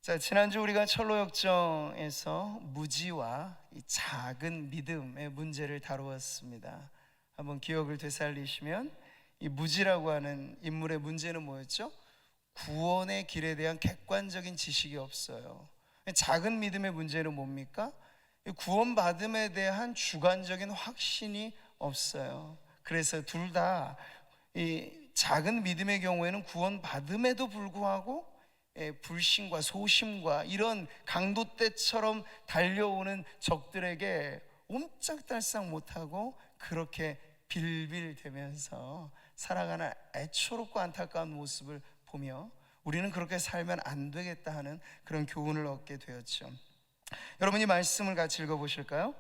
자, 지난주 우리가 철로역정에서 무지와 이 작은 믿음의 문제를 다루었습니다. 한번 기억을 되살리시면 이 무지라고 하는 인물의 문제는 뭐였죠? 구원의 길에 대한 객관적인 지식이 없어요. 작은 믿음의 문제는 뭡니까? 구원받음에 대한 주관적인 확신이 없어요. 그래서 둘 다 이 작은 믿음의 경우에는 구원받음에도 불구하고 불신과 소심과 이런 강도떼처럼 달려오는 적들에게 옴짝달싹 못하고 그렇게 빌빌대면서 살아가는 애초롭고 안타까운 모습을 보며 우리는 그렇게 살면 안 되겠다 하는 그런 교훈을 얻게 되었죠. 여러분이 말씀을 같이 읽어보실까요?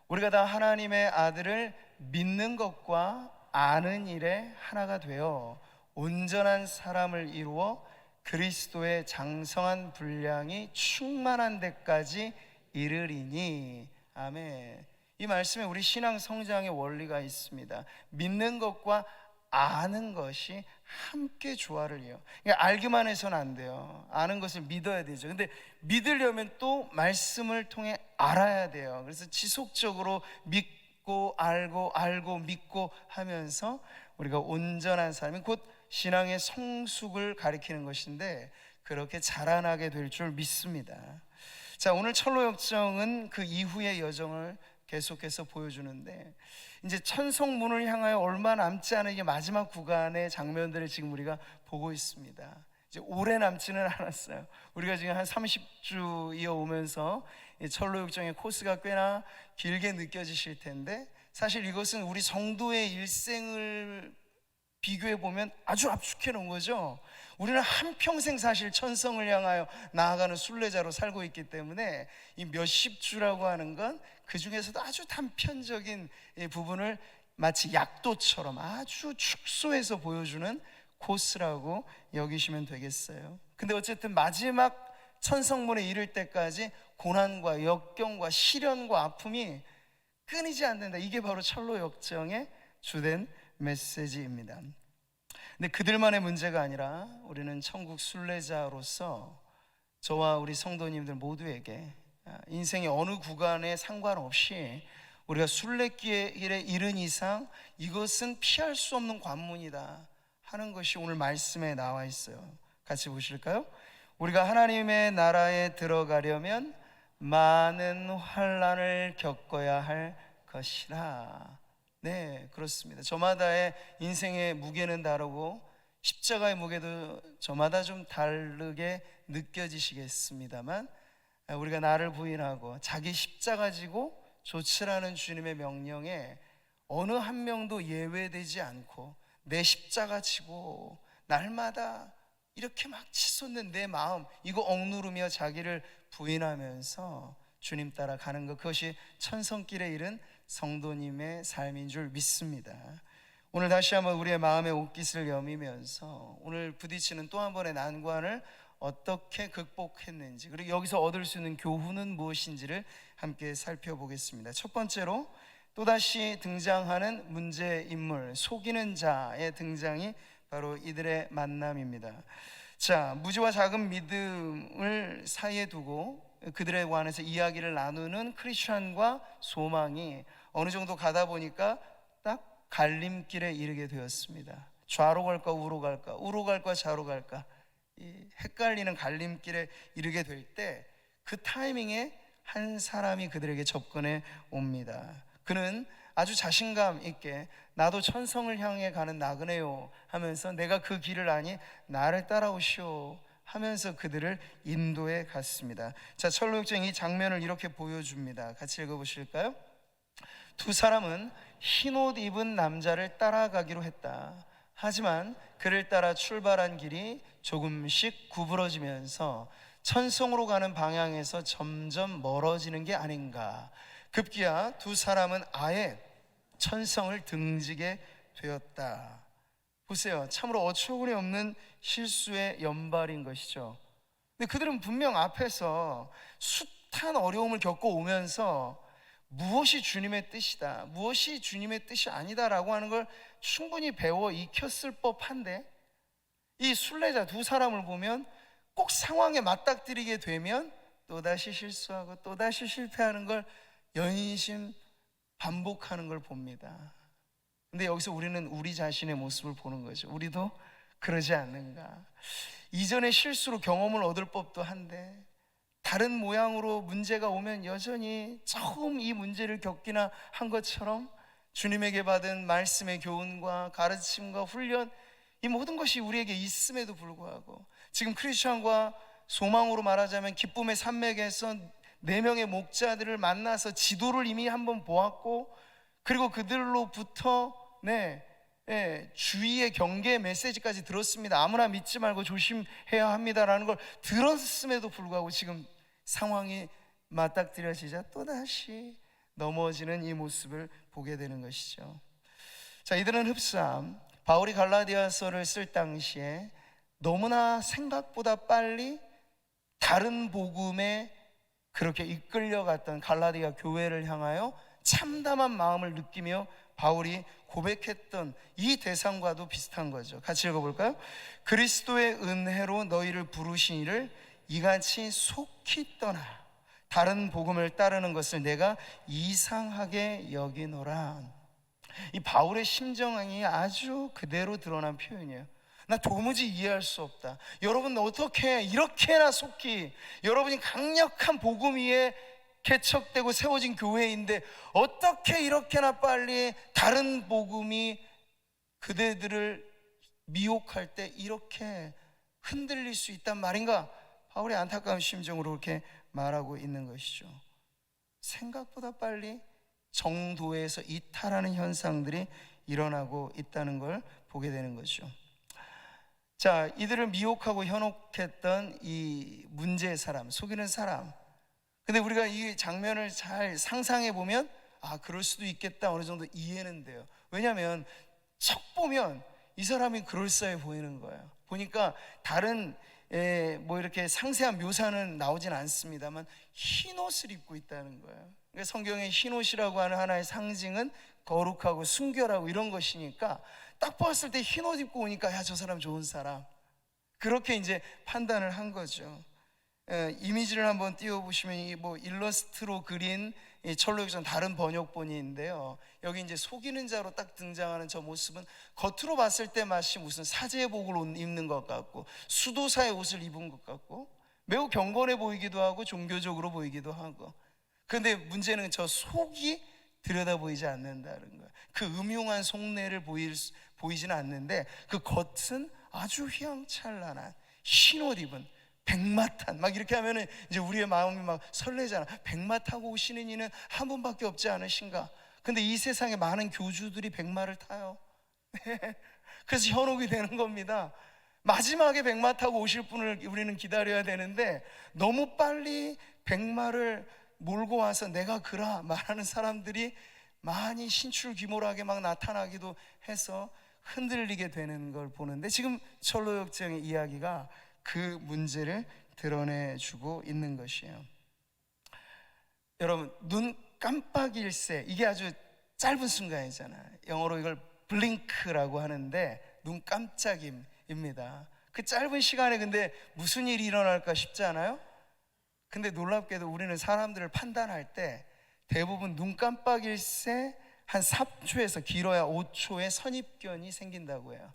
우리가 다 하나님의 아들을 믿는 것과 아는 일에 하나가 되어 온전한 사람을 이루어 그리스도의 장성한 분량이 충만한 데까지 이르리니. 아멘. 이 말씀에 우리 신앙 성장의 원리가 있습니다. 믿는 것과 아는 것이 함께 조화를 이어요. 그러니까 알기만 해서는 안 돼요. 아는 것을 믿어야 되죠. 근데 믿으려면 또 말씀을 통해 알아야 돼요. 그래서 지속적으로 믿고 알고 믿고 하면서 우리가 온전한 삶이 곧 신앙의 성숙을 가리키는 것인데 그렇게 자라나게 될 줄 믿습니다. 자, 오늘 철로역정은 그 이후의 여정을 계속해서 보여주는데 이제 천성문을 향하여 얼마 남지 않은 이 마지막 구간의 장면들을 지금 우리가 보고 있습니다. 이제 오래 남지는 않았어요. 우리가 지금 한 30주 이어오면서 철로역정의 코스가 꽤나 길게 느껴지실 텐데 사실 이것은 우리 성도의 일생을 비교해 보면 아주 압축해 놓은 거죠. 우리는 한평생 사실 천성을 향하여 나아가는 순례자로 살고 있기 때문에 이 몇십 주라고 하는 건 그 중에서도 아주 단편적인 부분을 마치 약도처럼 아주 축소해서 보여주는 코스라고 여기시면 되겠어요. 근데 어쨌든 마지막 천성문에 이를 때까지 고난과 역경과 시련과 아픔이 끊이지 않는다. 이게 바로 철로역정의 주된 메시지입니다. 근데 그들만의 문제가 아니라 우리는 천국 순례자로서 저와 우리 성도님들 모두에게 인생의 어느 구간에 상관없이 우리가 순례길에 이른 이상 이것은 피할 수 없는 관문이다 하는 것이 오늘 말씀에 나와 있어요. 같이 보실까요? 우리가 하나님의 나라에 들어가려면 많은 환난을 겪어야 할 것이라. 네, 그렇습니다. 저마다의 인생의 무게는 다르고 십자가의 무게도 저마다 좀 다르게 느껴지시겠습니다만 우리가 나를 부인하고 자기 십자가 지고 조치라는 주님의 명령에 어느 한 명도 예외되지 않고 내 십자가 지고 날마다 이렇게 막 치솟는 내 마음 이거 억누르며 자기를 부인하면서 주님 따라 가는 것, 그것이 천성길에 이른 성도님의 삶인 줄 믿습니다. 오늘 다시 한번 우리의 마음의 옷깃을 여미면서 오늘 부딪히는 또 한 번의 난관을 어떻게 극복했는지, 그리고 여기서 얻을 수 있는 교훈은 무엇인지를 함께 살펴보겠습니다. 첫 번째로 또다시 등장하는 문제 인물, 속이는 자의 등장이 바로 이들의 만남입니다. 자, 무지와 작은 믿음을 사이에 두고 그들에 관해서 이야기를 나누는 크리스천과 소망이 어느 정도 가다 보니까 딱 갈림길에 이르게 되었습니다. 좌로 갈까 우로 갈까, 우로 갈까 좌로 갈까, 이 헷갈리는 갈림길에 이르게 될 때 그 타이밍에 한 사람이 그들에게 접근해 옵니다. 그는 아주 자신감 있게 나도 천성을 향해 가는 나그네요 하면서 내가 그 길을 아니 나를 따라오시오 하면서 그들을 인도해 갔습니다. 자, 철로역정 이 장면을 이렇게 보여줍니다. 같이 읽어보실까요? 두 사람은 흰옷 입은 남자를 따라가기로 했다. 하지만 그를 따라 출발한 길이 조금씩 구부러지면서 천성으로 가는 방향에서 점점 멀어지는 게 아닌가. 급기야 두 사람은 아예 천성을 등지게 되었다. 보세요, 참으로 어처구니 없는 실수의 연발인 것이죠. 근데 그들은 분명 앞에서 숱한 어려움을 겪고 오면서 무엇이 주님의 뜻이다, 무엇이 주님의 뜻이 아니다라고 하는 걸 충분히 배워 익혔을 법한데 이 순례자 두 사람을 보면 꼭 상황에 맞닥뜨리게 되면 또다시 실수하고 또다시 실패하는 걸 연신 반복하는 걸 봅니다. 근데 여기서 우리는 우리 자신의 모습을 보는 거죠. 우리도 그러지 않는가? 이전의 실수로 경험을 얻을 법도 한데 다른 모양으로 문제가 오면 여전히 처음 이 문제를 겪기나 한 것처럼 주님에게 받은 말씀의 교훈과 가르침과 훈련, 이 모든 것이 우리에게 있음에도 불구하고 지금 크리스천과 소망으로 말하자면 기쁨의 산맥에서 4명의 목자들을 만나서 지도를 이미 한번 보았고, 그리고 그들로부터 주의의 경계 메시지까지 들었습니다. 아무나 믿지 말고 조심해야 합니다라는 걸 들었음에도 불구하고 지금 상황이 맞닥뜨려지자 또다시 넘어지는 이 모습을 보게 되는 것이죠. 자, 이들은 흡사함, 바울이 갈라디아서를 쓸 당시에 너무나 생각보다 빨리 다른 복음에 그렇게 이끌려갔던 갈라디아 교회를 향하여 참담한 마음을 느끼며 바울이 고백했던 이 대상과도 비슷한 거죠. 같이 읽어볼까요? 그리스도의 은혜로 너희를 부르신 이를 이같이 속히 떠나 다른 복음을 따르는 것을 내가 이상하게 여기노라. 이 바울의 심정이 아주 그대로 드러난 표현이에요. 나 도무지 이해할 수 없다. 여러분 어떻게 이렇게나 속히, 여러분이 강력한 복음 위에 개척되고 세워진 교회인데 어떻게 이렇게나 빨리 다른 복음이 그대들을 미혹할 때 이렇게 흔들릴 수 있단 말인가? 바울의 안타까운 심정으로 이렇게 말하고 있는 것이죠. 생각보다 빨리 정도에서 이탈하는 현상들이 일어나고 있다는 걸 보게 되는 것이죠. 자, 이들을 미혹하고 현혹했던 이 문제의 사람, 속이는 사람, 근데 우리가 이 장면을 잘 상상해 보면 그럴 수도 있겠다 어느 정도 이해는 돼요. 왜냐하면 척 보면 이 사람이 그럴싸해 보이는 거예요. 보니까 다른 뭐 이렇게 상세한 묘사는 나오진 않습니다만 흰 옷을 입고 있다는 거예요. 그러니까 성경에 흰 옷이라고 하는 하나의 상징은 거룩하고 순결하고 이런 것이니까 딱 봤을 때 흰 옷 입고 오니까 야, 저 사람 좋은 사람, 그렇게 이제 판단을 한 거죠. 이미지를 한번 띄워보시면 이 뭐 일러스트로 그린 철로역전 다른 번역본인데요. 여기 이제 속이는 자로 딱 등장하는 저 모습은 겉으로 봤을 때 마치 무슨 사제복을 입는 것 같고 수도사의 옷을 입은 것 같고 매우 경건해 보이기도 하고 종교적으로 보이기도 하고, 그런데 문제는 저 속이 들여다 보이지 않는다는 거예요. 그 음흉한 속내를 보이지는 않는데 그 겉은 아주 휘황찬란한 흰 옷 입은 백마탄, 막 이렇게 하면은 이제 우리의 마음이 막 설레잖아. 백마 타고 오시는 이는 한 분밖에 없지 않으신가? 근데 이 세상에 많은 교주들이 백마를 타요. 그래서 현혹이 되는 겁니다. 마지막에 백마 타고 오실 분을 우리는 기다려야 되는데 너무 빨리 백마를 몰고 와서 내가 그라 말하는 사람들이 많이 신출귀몰하게 막 나타나기도 해서 흔들리게 되는 걸 보는데, 지금 철로역정의 이야기가 그 문제를 드러내주고 있는 것이에요. 여러분, 눈 깜빡일 새, 이게 아주 짧은 순간이잖아요. 영어로 이걸 블링크라고 하는데 눈 깜짝임입니다. 그 짧은 시간에 근데 무슨 일이 일어날까 싶지 않아요? 근데 놀랍게도 우리는 사람들을 판단할 때 대부분 눈 깜빡일 새 한 3초에서 길어야 5초의 선입견이 생긴다고 해요.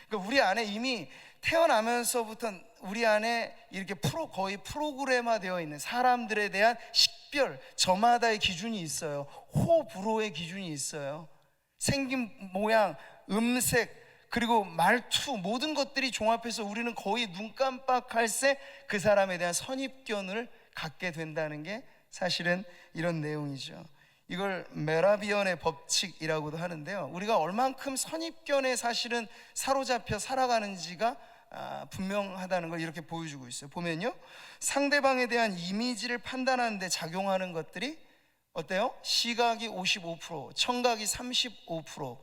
그러니까 우리 안에 이미 태어나면서부터 우리 안에 이렇게 거의 프로그래마 되어 있는 사람들에 대한 식별, 저마다의 기준이 있어요. 호불호의 기준이 있어요. 생긴 모양, 음색, 그리고 말투, 모든 것들이 종합해서 우리는 거의 눈 깜빡할 새 그 사람에 대한 선입견을 갖게 된다는 게 사실은 이런 내용이죠. 이걸 메라비언의 법칙이라고도 하는데요. 우리가 얼만큼 선입견에 사실은 사로잡혀 살아가는지가 분명하다는 걸 이렇게 보여주고 있어요. 보면요, 상대방에 대한 이미지를 판단하는 데 작용하는 것들이 어때요? 시각이 55%, 청각이 35%,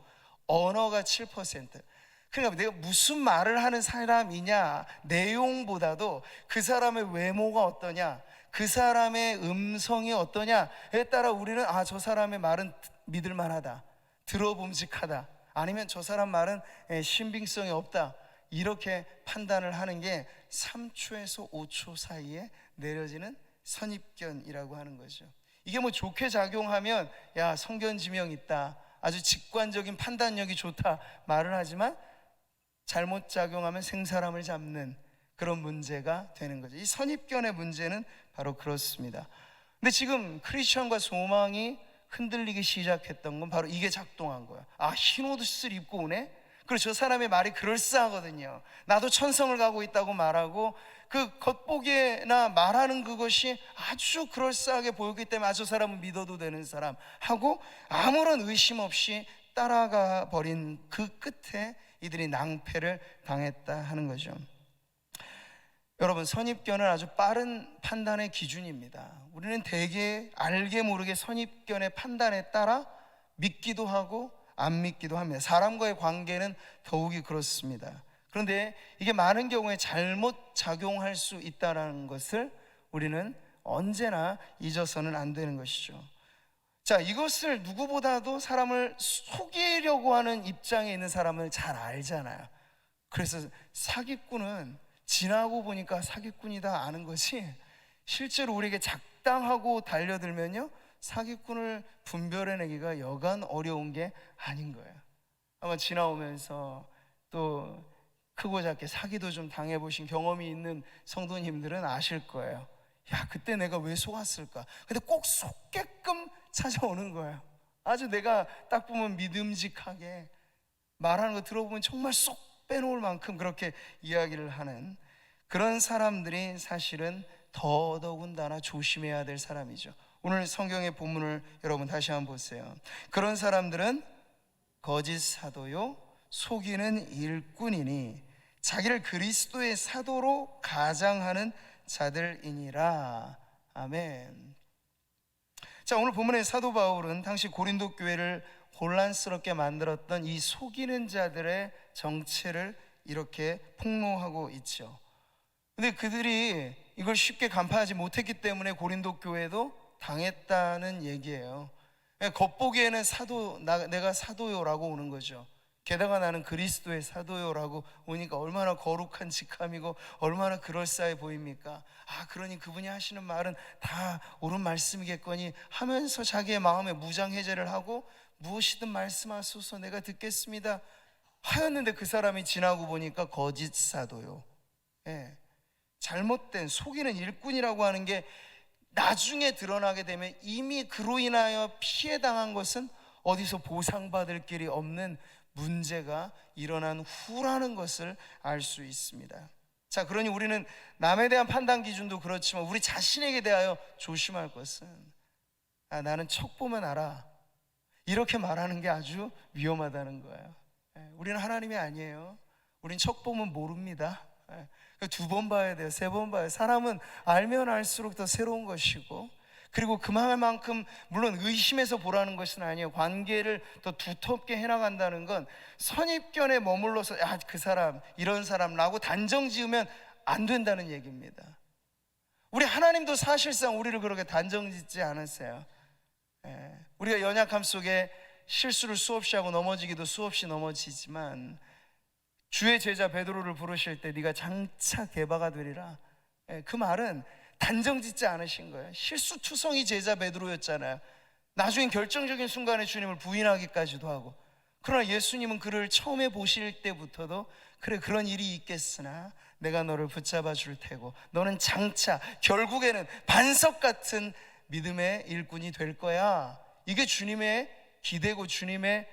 언어가 7%. 그러니까 내가 무슨 말을 하는 사람이냐, 내용보다도 그 사람의 외모가 어떠냐, 그 사람의 음성이 어떠냐에 따라 우리는 저 사람의 말은 믿을만하다, 들어봄직하다, 아니면 저 사람 말은 신빙성이 없다, 이렇게 판단을 하는 게 3초에서 5초 사이에 내려지는 선입견이라고 하는 거죠. 이게 뭐 좋게 작용하면 야, 성견지명 있다, 아주 직관적인 판단력이 좋다 말을 하지만, 잘못 작용하면 생사람을 잡는 그런 문제가 되는 거죠. 이 선입견의 문제는 바로 그렇습니다. 근데 지금 크리스천과 소망이 흔들리기 시작했던 건 바로 이게 작동한 거야. 아, 흰 옷을 입고 오네? 그리고 저 사람의 말이 그럴싸하거든요. 나도 천성을 가고 있다고 말하고, 그 겉보기에나 말하는 그것이 아주 그럴싸하게 보이기 때문에 저 사람은 믿어도 되는 사람 하고 아무런 의심 없이 따라가 버린 그 끝에 이들이 낭패를 당했다 하는 거죠. 여러분, 선입견은 아주 빠른 판단의 기준입니다. 우리는 대개 알게 모르게 선입견의 판단에 따라 믿기도 하고 안 믿기도 합니다. 사람과의 관계는 더욱이 그렇습니다. 그런데 이게 많은 경우에 잘못 작용할 수 있다는 것을 우리는 언제나 잊어서는 안 되는 것이죠. 자, 이것을 누구보다도 사람을 속이려고 하는 입장에 있는 사람은 잘 알잖아요. 그래서 사기꾼은 지나고 보니까 사기꾼이다 아는 것이, 실제로 우리에게 작당하고 달려들면요, 사기꾼을 분별해내기가 여간 어려운 게 아닌 거예요. 아마 지나오면서 또 크고 작게 사기도 좀 당해보신 경험이 있는 성도님들은 아실 거예요. 야, 그때 내가 왜 속았을까? 근데 꼭 속게끔 찾아오는 거예요. 아주 내가 딱 보면 믿음직하게 말하는 거 들어보면 정말 쏙 빼놓을 만큼 그렇게 이야기를 하는 그런 사람들이 사실은 더더군다나 조심해야 될 사람이죠. 오늘 성경의 본문을 여러분 다시 한번 보세요. 그런 사람들은 거짓 사도요 속이는 일꾼이니 자기를 그리스도의 사도로 가장하는 자들이니라. 아멘. 자, 오늘 본문의 사도 바울은 당시 고린도 교회를 혼란스럽게 만들었던 이 속이는 자들의 정체를 이렇게 폭로하고 있죠. 근데 그들이 이걸 쉽게 간파하지 못했기 때문에 고린도 교회도 당했다는 얘기예요. 겉보기에는 내가 사도요라고 오는 거죠. 게다가 나는 그리스도의 사도요라고 오니까 얼마나 거룩한 직함이고 얼마나 그럴싸해 보입니까? 아, 그러니 그분이 하시는 말은 다 옳은 말씀이겠거니 하면서 자기의 마음에 무장해제를 하고 무엇이든 말씀하소서 내가 듣겠습니다 하였는데, 그 사람이 지나고 보니까 거짓 사도요, 잘못된 속이는 일꾼이라고 하는 게 나중에 드러나게 되면 이미 그로 인하여 피해당한 것은 어디서 보상받을 길이 없는 문제가 일어난 후라는 것을 알 수 있습니다. 자, 그러니 우리는 남에 대한 판단 기준도 그렇지만 우리 자신에게 대하여 조심할 것은, 나는 척 보면 알아, 이렇게 말하는 게 아주 위험하다는 거예요. 우리는 하나님이 아니에요. 우린 척 보면 모릅니다. 두 번 봐야 돼요. 세 번 봐야 돼요. 사람은 알면 알수록 더 새로운 것이고, 그리고 그만큼 물론 의심해서 보라는 것은 아니에요. 관계를 더 두텁게 해나간다는 건 선입견에 머물러서 그 사람 이런 사람라고 단정 지으면 안 된다는 얘기입니다. 우리 하나님도 사실상 우리를 그렇게 단정 짓지 않으세요. 우리가 연약함 속에 실수를 수없이 하고 넘어지기도 수없이 넘어지지만, 주의 제자 베드로를 부르실 때 네가 장차 게바가 되리라, 그 말은 단정 짓지 않으신 거예요. 실수투성이 제자 베드로였잖아요. 나중엔 결정적인 순간에 주님을 부인하기까지도 하고. 그러나 예수님은 그를 처음에 보실 때부터도 그래, 그런 일이 있겠으나 내가 너를 붙잡아 줄 테고 너는 장차 결국에는 반석 같은 믿음의 일꾼이 될 거야, 이게 주님의 기대고 주님의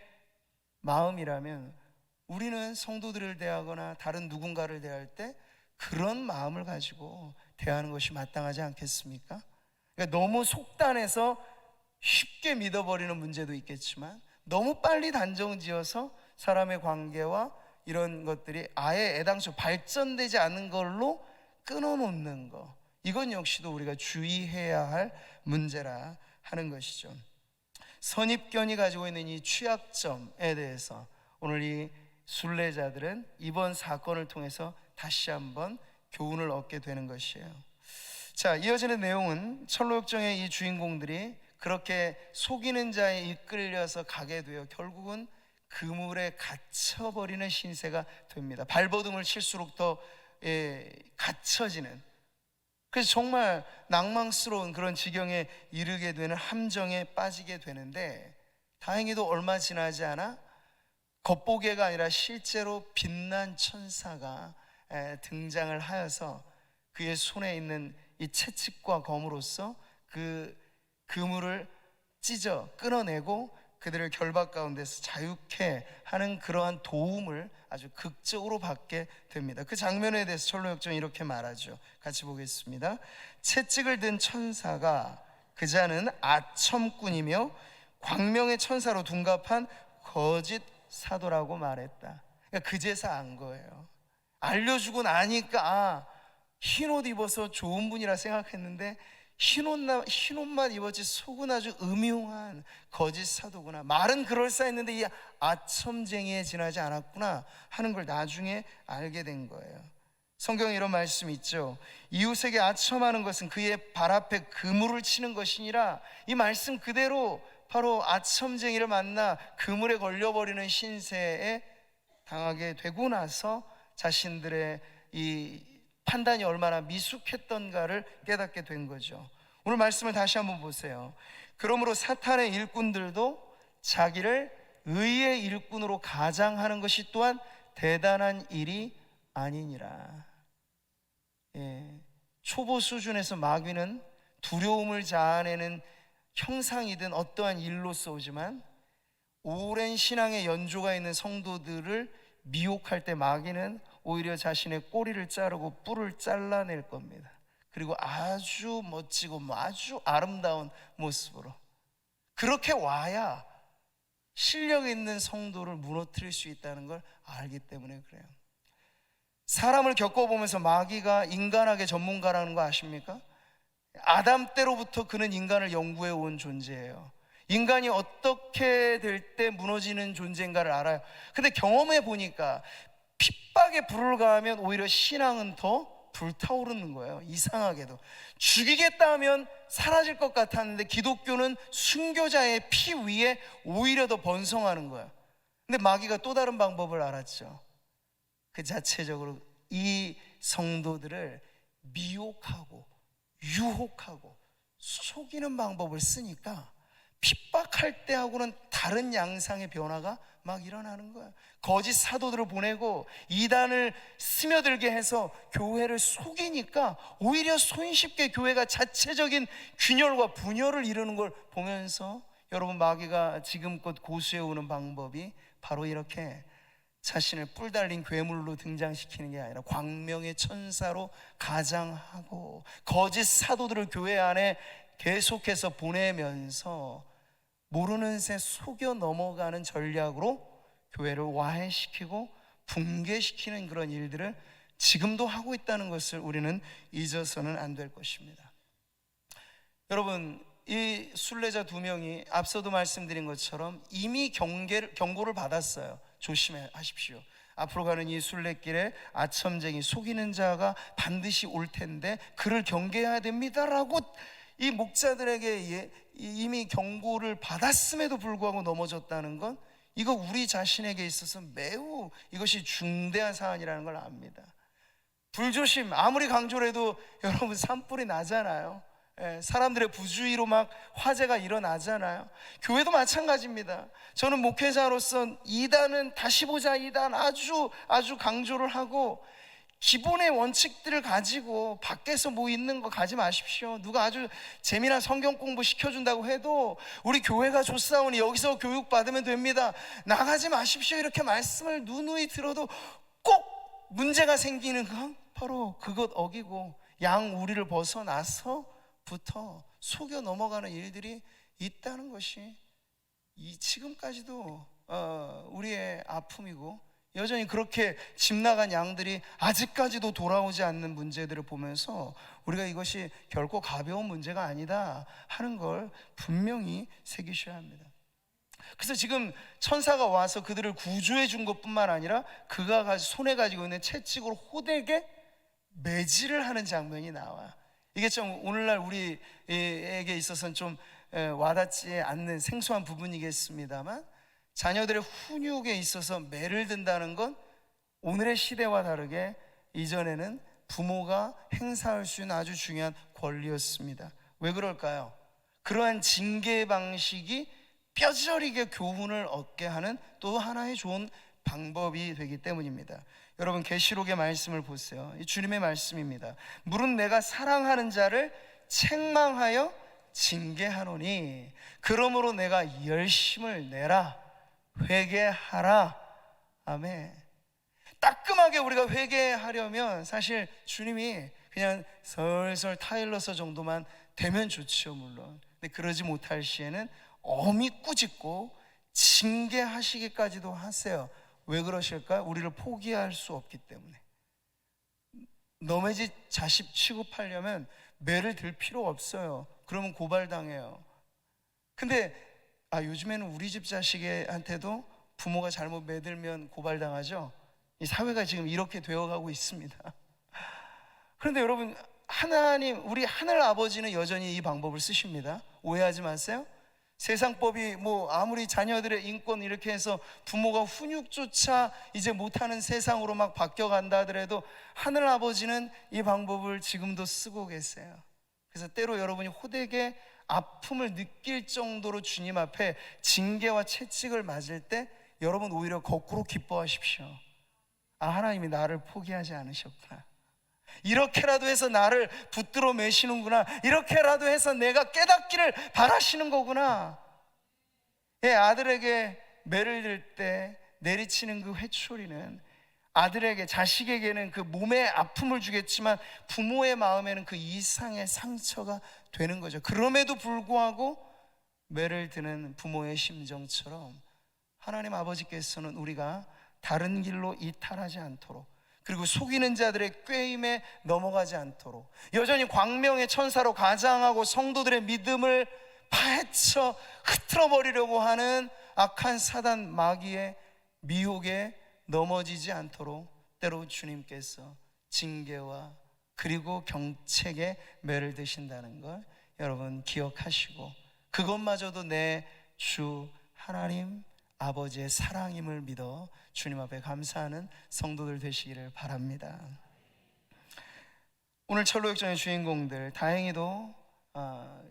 마음이라면, 우리는 성도들을 대하거나 다른 누군가를 대할 때 그런 마음을 가지고 대하는 것이 마땅하지 않겠습니까? 그러니까 너무 속단해서 쉽게 믿어버리는 문제도 있겠지만, 너무 빨리 단정지어서 사람의 관계와 이런 것들이 아예 애당초 발전되지 않는 걸로 끊어놓는 거, 이건 역시도 우리가 주의해야 할 문제라 하는 것이죠. 선입견이 가지고 있는 이 취약점에 대해서 오늘 이 순례자들은 이번 사건을 통해서 다시 한번 교훈을 얻게 되는 것이에요. 자, 이어지는 내용은 철로역정의 이 주인공들이 그렇게 속이는 자에 이끌려서 가게 되어 결국은 그물에 갇혀버리는 신세가 됩니다. 발버둥을 칠수록 더 갇혀지는, 그래서 정말 낭망스러운 그런 지경에 이르게 되는 함정에 빠지게 되는데, 다행히도 얼마 지나지 않아 겉보기가 아니라 실제로 빛난 천사가 등장을 하여서 그의 손에 있는 이 채찍과 검으로써 그 그물을 찢어 끊어내고 그들을 결박 가운데서 자유케 하는 그러한 도움을 아주 극적으로 받게 됩니다. 그 장면에 대해서 철로역정이 이렇게 말하죠. 같이 보겠습니다. 채찍을 든 천사가 그자는 아첨꾼이며 광명의 천사로 둔갑한 거짓 사도라고 말했다. 그러니까 그제서 안 거예요. 알려주고 나니까 흰옷 입어서 좋은 분이라 생각했는데 흰옷만 입었지 속은 아주 음흉한 거짓 사도구나, 말은 그럴싸했는데 이 아첨쟁이에 지나지 않았구나 하는 걸 나중에 알게 된 거예요. 성경에 이런 말씀이 있죠. 이웃에게 아첨하는 것은 그의 발 앞에 그물을 치는 것이니라. 이 말씀 그대로 바로 아첨쟁이를 만나 그물에 걸려버리는 신세에 당하게 되고 나서 자신들의 이 판단이 얼마나 미숙했던가를 깨닫게 된 거죠. 오늘 말씀을 다시 한번 보세요. 그러므로 사탄의 일꾼들도 자기를 의의 일꾼으로 가장하는 것이 또한 대단한 일이 아니니라. 초보 수준에서 마귀는 두려움을 자아내는 형상이든 어떠한 일로서 오지만, 오랜 신앙의 연조가 있는 성도들을 미혹할 때 마귀는 오히려 자신의 꼬리를 자르고 뿔을 잘라낼 겁니다. 그리고 아주 멋지고 아주 아름다운 모습으로 그렇게 와야 실력 있는 성도를 무너뜨릴 수 있다는 걸 알기 때문에 그래요. 사람을 겪어보면서 마귀가 인간학의 전문가라는 거 아십니까? 아담 때로부터 그는 인간을 연구해 온 존재예요. 인간이 어떻게 될 때 무너지는 존재인가를 알아요. 근데 경험해 보니까 핍박에 불을 가하면 오히려 신앙은 더 불타오르는 거예요. 이상하게도 죽이겠다 하면 사라질 것 같았는데 기독교는 순교자의 피 위에 오히려 더 번성하는 거예요. 근데 마귀가 또 다른 방법을 알았죠. 그 자체적으로 이 성도들을 미혹하고 유혹하고 속이는 방법을 쓰니까 핍박할 때하고는 다른 양상의 변화가 막 일어나는 거야. 거짓 사도들을 보내고 이단을 스며들게 해서 교회를 속이니까 오히려 손쉽게 교회가 자체적인 균열과 분열을 이루는 걸 보면서, 여러분, 마귀가 지금껏 고수해오는 방법이 바로 이렇게 자신을 뿔 달린 괴물로 등장시키는 게 아니라 광명의 천사로 가장하고 거짓 사도들을 교회 안에 계속해서 보내면서 모르는 새 속여 넘어가는 전략으로 교회를 와해시키고 붕괴시키는 그런 일들을 지금도 하고 있다는 것을 우리는 잊어서는 안 될 것입니다. 여러분, 이 순례자 두 명이 앞서도 말씀드린 것처럼 이미 경고를 받았어요. 조심하십시오. 앞으로 가는 이 순례길에 아첨쟁이 속이는 자가 반드시 올 텐데 그를 경계해야 됩니다라고 이 목자들에게 이미 경고를 받았음에도 불구하고 넘어졌다는 건, 이거 우리 자신에게 있어서 매우 이것이 중대한 사안이라는 걸 압니다. 불조심 아무리 강조를 해도 여러분 산불이 나잖아요. 사람들의 부주의로 막 화재가 일어나잖아요. 교회도 마찬가지입니다. 저는 목회자로서 이단은 다시 보자, 이단 아주 강조를 하고, 기본의 원칙들을 가지고 밖에서 뭐 있는 거 가지 마십시오. 누가 아주 재미난 성경 공부 시켜준다고 해도 우리 교회가 좋사오니 여기서 교육받으면 됩니다, 나가지 마십시오, 이렇게 말씀을 누누이 들어도 꼭 문제가 생기는 건 바로 그것 어기고 양우리를 벗어나서부터 속여 넘어가는 일들이 있다는 것이 지금까지도 우리의 아픔이고, 여전히 그렇게 집 나간 양들이 아직까지도 돌아오지 않는 문제들을 보면서 우리가 이것이 결코 가벼운 문제가 아니다 하는 걸 분명히 새기셔야 합니다. 그래서 지금 천사가 와서 그들을 구조해 준 것뿐만 아니라 그가 손에 가지고 있는 채찍으로 호되게 매질을 하는 장면이 나와. 이게 좀 오늘날 우리에게 있어서는 좀 와닿지 않는 생소한 부분이겠습니다만, 자녀들의 훈육에 있어서 매를 든다는 건 오늘의 시대와 다르게 이전에는 부모가 행사할 수 있는 아주 중요한 권리였습니다. 왜 그럴까요? 그러한 징계 방식이 뼈저리게 교훈을 얻게 하는 또 하나의 좋은 방법이 되기 때문입니다. 여러분, 계시록의 말씀을 보세요. 이 주님의 말씀입니다. 물은 내가 사랑하는 자를 책망하여 징계하노니 그러므로 내가 열심을 내라, 회개하라. 아멘. 따끔하게 우리가 회개하려면 사실 주님이 그냥 설설 타일러서 정도만 되면 좋죠, 물론. 근데 그러지 못할 시에는 엄히 꾸짖고 징계하시기까지도 하세요. 왜 그러실까요? 우리를 포기할 수 없기 때문에. 너네 집 자식 취급하려면 매를 들 필요 없어요. 그러면 고발당해요. 근데 요즘에는 우리 집 자식한테도 부모가 잘못 매들면 고발당하죠. 이 사회가 지금 이렇게 되어가고 있습니다. 그런데 여러분, 하나님, 우리 하늘 아버지는 여전히 이 방법을 쓰십니다. 오해하지 마세요. 세상법이 아무리 자녀들의 인권 이렇게 해서 부모가 훈육조차 이제 못하는 세상으로 막 바뀌어간다 하더라도 하늘 아버지는 이 방법을 지금도 쓰고 계세요. 그래서 때로 여러분이 호되게 아픔을 느낄 정도로 주님 앞에 징계와 채찍을 맞을 때 여러분 오히려 거꾸로 기뻐하십시오. 하나님이 나를 포기하지 않으셨구나. 이렇게라도 해서 나를 붙들어 매시는구나. 이렇게라도 해서 내가 깨닫기를 바라시는 거구나. 아들에게 매를 들 때 내리치는 그 회초리는 아들에게, 자식에게는 그 몸에 아픔을 주겠지만 부모의 마음에는 그 이상의 상처가 되는 거죠. 그럼에도 불구하고 매를 드는 부모의 심정처럼 하나님 아버지께서는 우리가 다른 길로 이탈하지 않도록, 그리고 속이는 자들의 꾀임에 넘어가지 않도록, 여전히 광명의 천사로 가장하고 성도들의 믿음을 파헤쳐 흐트러버리려고 하는 악한 사단 마귀의 미혹에 넘어지지 않도록 때로 주님께서 징계와 그리고 경책에 매를 드신다는 걸 여러분 기억하시고, 그것마저도 내 주 하나님 아버지의 사랑임을 믿어 주님 앞에 감사하는 성도들 되시기를 바랍니다. 오늘 철로역정의 주인공들, 다행히도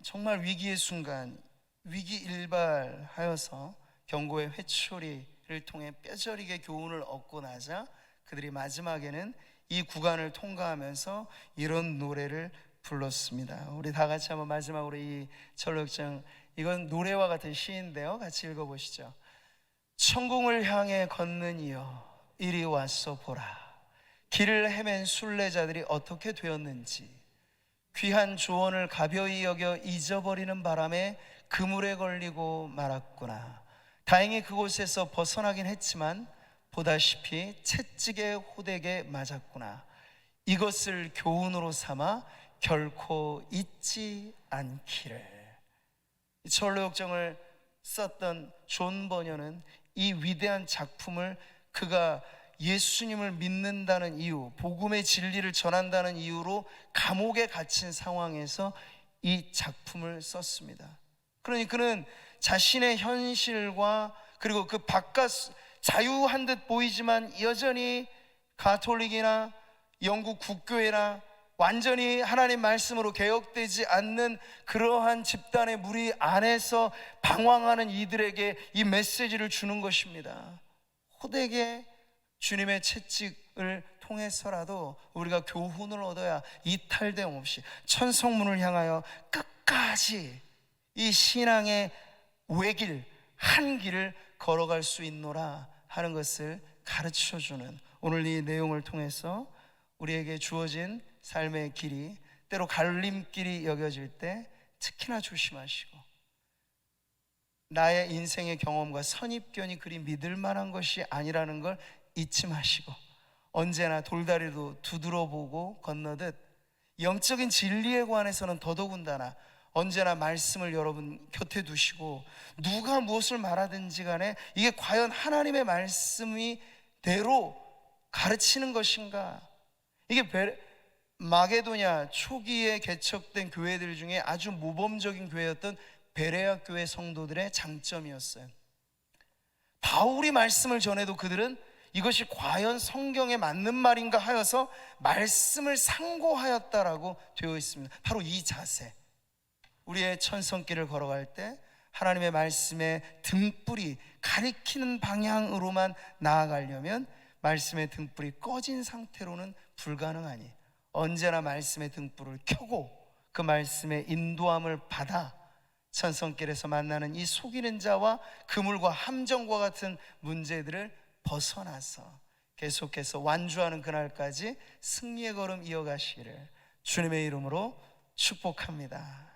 정말 위기의 순간 위기일발하여서 경고의 회초리를 통해 뼈저리게 교훈을 얻고 나자 그들이 마지막에는 이 구간을 통과하면서 이런 노래를 불렀습니다. 우리 다 같이 한번 마지막으로 이 철로역정, 이건 노래와 같은 시인데요, 같이 읽어보시죠. 천궁을 향해 걷는 이여 이리 와서 보라. 길을 헤맨 순례자들이 어떻게 되었는지. 귀한 조언을 가벼이 여겨 잊어버리는 바람에 그물에 걸리고 말았구나. 다행히 그곳에서 벗어나긴 했지만 보다시피 채찍에 호되게 맞았구나. 이것을 교훈으로 삼아 결코 잊지 않기를. 철로역정을 썼던 존 버녀는 이 위대한 작품을 그가 예수님을 믿는다는 이유, 복음의 진리를 전한다는 이유로 감옥에 갇힌 상황에서 이 작품을 썼습니다. 그러니 그는 자신의 현실과 그리고 그 바깥 자유한 듯 보이지만 여전히 가톨릭이나 영국 국교회나 완전히 하나님 말씀으로 개혁되지 않는 그러한 집단의 무리 안에서 방황하는 이들에게 이 메시지를 주는 것입니다. 호되게 주님의 채찍을 통해서라도 우리가 교훈을 얻어야 이탈됨 없이 천성문을 향하여 끝까지 이 신앙의 외길, 한 길을 걸어갈 수 있노라 하는 것을 가르쳐주는 오늘 이 내용을 통해서 우리에게 주어진 삶의 길이 때로 갈림길이 여겨질 때 특히나 조심하시고, 나의 인생의 경험과 선입견이 그리 믿을 만한 것이 아니라는 걸 잊지 마시고, 언제나 돌다리도 두드러보고 건너듯 영적인 진리에 관해서는 더더군다나 언제나 말씀을 여러분 곁에 두시고, 누가 무엇을 말하든지 간에 이게 과연 하나님의 말씀이 대로 가르치는 것인가. 이게 마게도냐 초기에 개척된 교회들 중에 아주 모범적인 교회였던 베레아 교회 성도들의 장점이었어요. 바울이 말씀을 전해도 그들은 이것이 과연 성경에 맞는 말인가 하여서 말씀을 상고하였다라고 되어 있습니다. 바로 이 자세, 우리의 천성길을 걸어갈 때 하나님의 말씀의 등불이 가리키는 방향으로만 나아가려면 말씀의 등불이 꺼진 상태로는 불가능하니 언제나 말씀의 등불을 켜고 그 말씀의 인도함을 받아 천성길에서 만나는 이 속이는 자와 그물과 함정과 같은 문제들을 벗어나서 계속해서 완주하는 그날까지 승리의 걸음 이어가시기를 주님의 이름으로 축복합니다.